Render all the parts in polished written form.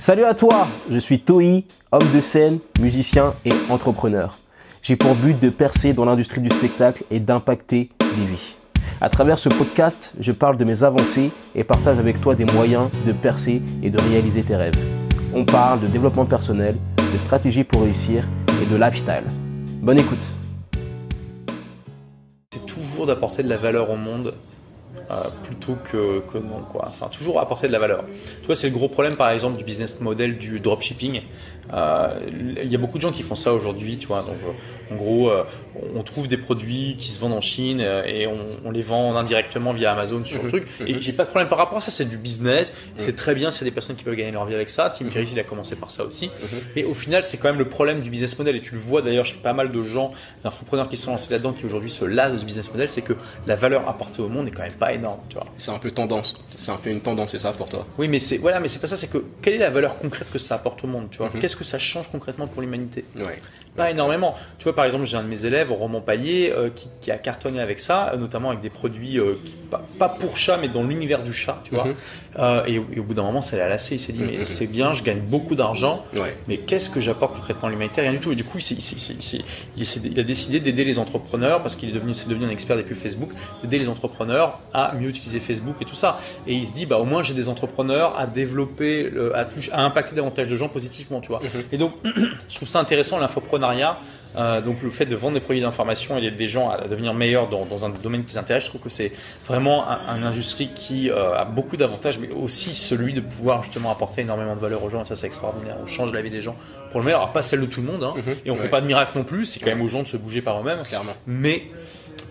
Salut à toi, je suis Toi, homme de scène, musicien et entrepreneur. J'ai pour but de percer dans l'industrie du spectacle et d'impacter des vies. À travers ce podcast, je parle de mes avancées et partage avec toi des moyens de percer et de réaliser tes rêves. On parle de développement personnel, de stratégie pour réussir et de lifestyle. Bonne écoute. C'est toujours d'apporter de la valeur au monde plutôt que non, quoi. Enfin, toujours apporter de la valeur. Tu vois, c'est le gros problème par exemple du business model du dropshipping. Il y a beaucoup de gens qui font ça aujourd'hui, tu vois. Donc, en gros, on trouve des produits qui se vendent en Chine et on les vend indirectement via Amazon sur le truc. Et j'ai pas de problème par rapport à ça, c'est du business. C'est très bien, c'est des personnes qui peuvent gagner leur vie avec ça. Tim Ferriss, il a commencé par ça aussi. Mais au final, c'est quand même le problème du business model. Et tu le vois d'ailleurs chez pas mal de gens, d'infopreneurs qui sont lancés là-dedans, qui aujourd'hui se lassent de ce business model, c'est que la valeur apportée au monde est quand même pas énorme, tu vois. C'est un peu tendance. C'est un peu une tendance, c'est ça pour toi? Oui, mais c'est voilà, mais c'est pas ça. C'est que quelle est la valeur concrète que ça apporte au monde, tu vois? Qu'est-ce que ça change concrètement pour l'humanité? Ouais. Pas énormément. Tu vois, par exemple, j'ai un de mes élèves, Roman Paillet, qui a cartonné avec ça, notamment avec des produits pas pour chat, mais dans l'univers du chat, tu vois. Et au bout d'un moment, ça l'a lassé. Il s'est dit, mais c'est bien, je gagne beaucoup d'argent, mais qu'est-ce que j'apporte concrètement à l'humanité? Rien du tout. Et du coup, il a décidé d'aider les entrepreneurs, parce qu'il c'est devenu un expert des pubs Facebook, d'aider les entrepreneurs à mieux utiliser Facebook et tout ça. Et il se dit, au moins, j'ai des entrepreneurs à développer, à impacter davantage de gens positivement, tu vois. Et donc, je trouve ça intéressant, l'infoprenariat. Donc le fait de vendre des produits d'information et d'aider des gens à devenir meilleurs dans un domaine qui les intéresse, je trouve que c'est vraiment une industrie qui a beaucoup d'avantages, mais aussi celui de pouvoir justement apporter énormément de valeur aux gens. Et ça, c'est extraordinaire. On change la vie des gens pour le meilleur. Alors pas celle de tout le monde, hein, et on fait pas de miracle non plus. C'est quand même aux gens de se bouger par eux-mêmes. Clairement. Mais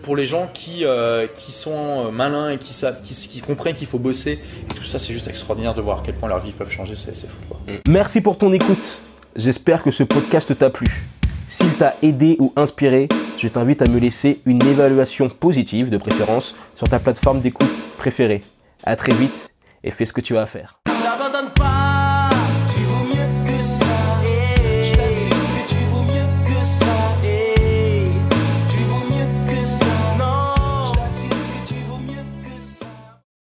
pour les gens qui sont malins et qui comprennent qu'il faut bosser, et tout ça, c'est juste extraordinaire de voir à quel point leur vie peuvent changer. C'est fou, quoi. Merci pour ton écoute. J'espère que ce podcast t'a plu. S'il t'a aidé ou inspiré, je t'invite à me laisser une évaluation positive de préférence sur ta plateforme d'écoute préférée. À très vite et fais ce que tu as à faire. N'abandonne pas.